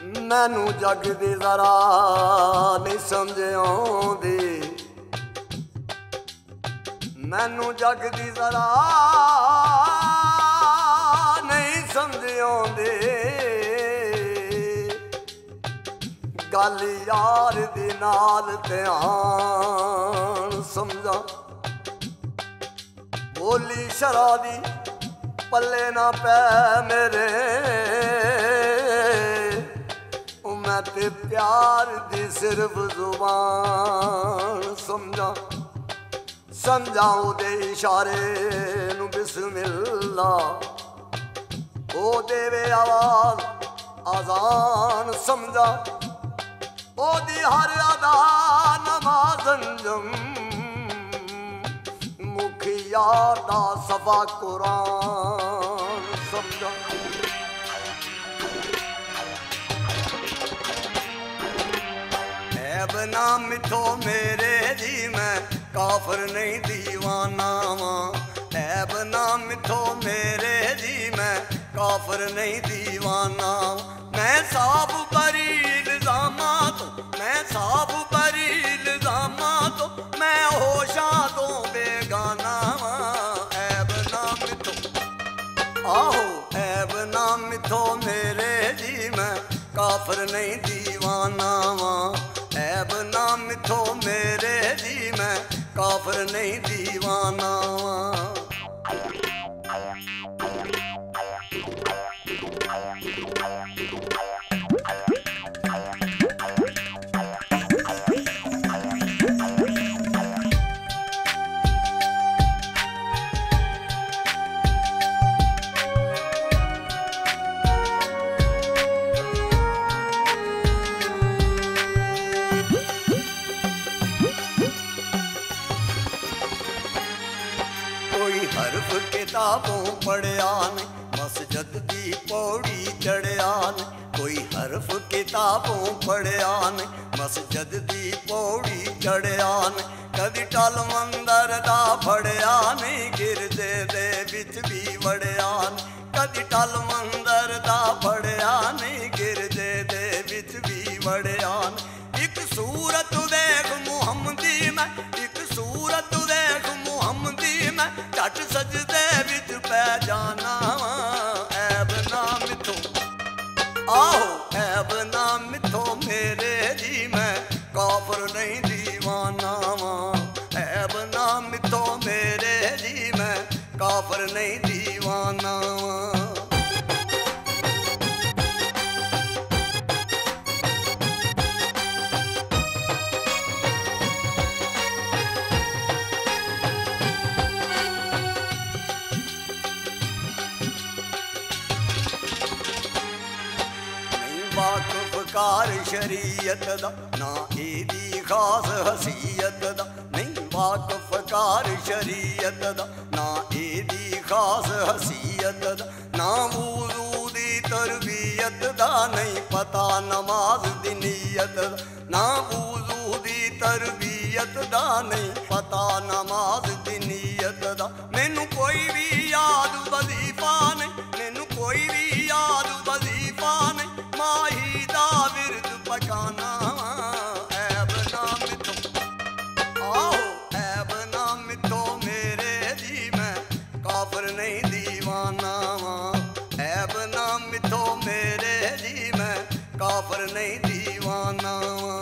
मैनू जग दी जरा नहीं समझ आउंदी, मैनू जग दी जरा नहीं समझ आउंदी। गल यार दी नाल ध्यान समझा, बोली शरा दी पल्ले ना पै मेरे, मैं ते प्यार दी सिर्फ जुबान समझा। समझाऊं दे इशारे नू बिस्मिल्ला, ओ देवे आवाज आजान समझा। ओ दी हर अदा नमाज अंजम, मुखिया दा सफा कुरान समझा। ऐब ना मिथो मेरे जी मैं काफर नहीं दीवाना वां, ऐब ना मिथो मेरे जी मैं काफर नहीं दीवाना। मैं साफ बरी इल्जामा तो, मैं साफ बरी इल्जामा तो, मैं होशा तो बेगाना वां। ऐब ना मिथो आहो, ऐब ना मिथो मेरे जी मैं काफर नहीं दीवाना वां, ऐब ना मिथो मेरे जी मैं काफर नहीं दीवाना वां। हर्फ किताबों पढ़िया ने, मस्जिद दी पौड़ी चढ़िया ने। कोई हर्फ किताबों पढ़िया ने, मस्जिद दी पौड़ी चढ़िया ने। कदी टल मंदर दा फड़िया ने, गिरजे दे विच भी वड़िया ने। कदी टल मंदर दा फड़िया ने, गिरजे दे विच भी वड़िया ने। एक सूरत देख मुहम्मदी मैं, एक सूरत देख मुहम्मदी मैं, झट सजदे विच पै जाना। ऐब ना मिथो आहो, ऐब ना मिथो मेरे जी मैं काफर नहीं दीवाना वां, ऐब ना मिथो मेरे जी मैं काफर नहीं दीवाना वां। वाकफकार शरीयत दा ना एदी खास हसीयत दा, नहीं वाकफकार शरीयत दा ना एदी खास हसीयत दा। ना वुज़ू दी तरबियत दा, नहीं पता नमाज दी नियत दा। ना वुज़ू दी तरबियत दा, नहीं पता नमाज दी नियत दा। मैनू कोई भी याद वजीफा नहीं, मैनू कोई भी याद वजीफा नहीं, माही दा विरद पकाना। ऐब ना मिथो आहो, ऐब ना मिथो मेरे जी मैं काफर नहीं दीवाना वां, ऐब ना मिथो मेरे जी मैं काफर नहीं दीवाना वां।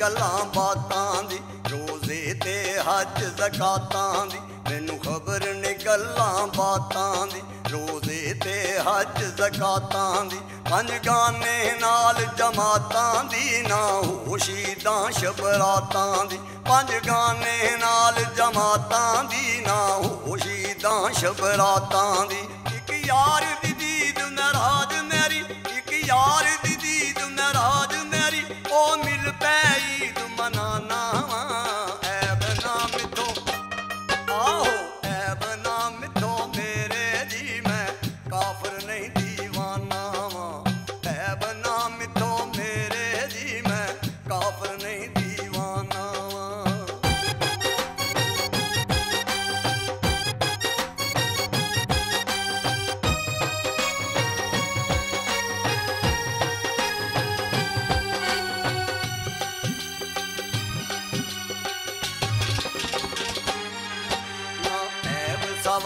गल्लां बातां दी, रोजे ते हज ज़कातां दी, मैनू खबर ने गल्लां बातां दी, रोजे ते हज ज़कातां दी। पंज गाने नाल जमातां दी, ना होशीदां शबरातां दी। पंज गाने नाल जमातां दी, ना होशीदां शबरातां दी। एक यार दी दीद नाराज मेरी, एक यार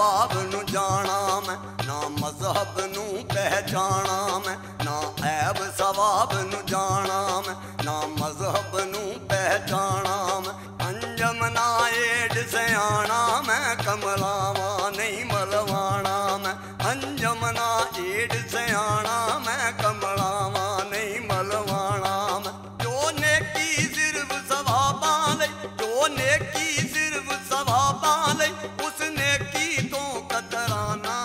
सवाब नू जाना मैं, ना मजहब नू पहचाना मैं, ना ऐब सवाब नू जाना मैं, ना मजहब नू पहचाना मैं। अंजम ना एड सयाना मैं, कमलावा नहीं मलवाना मैं, अंजम ना एड सयाना मैं, कमलावा नहीं मलवाना मैं। जो नेकी सिर्फ सवाबां ले, जो नेकी सिर्फ सवाबां ले, उस नेकी तो कतराना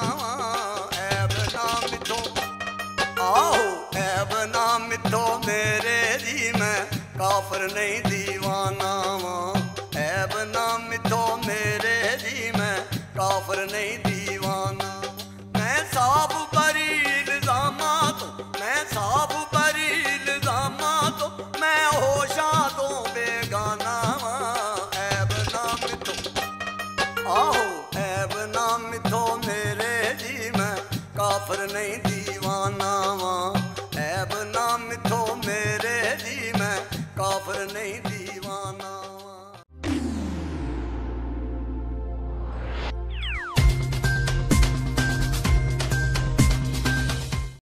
ऐब ना मिथो। आओ ऐब ना मिथो मेरे जी, मैं काफर नहीं दीवाना।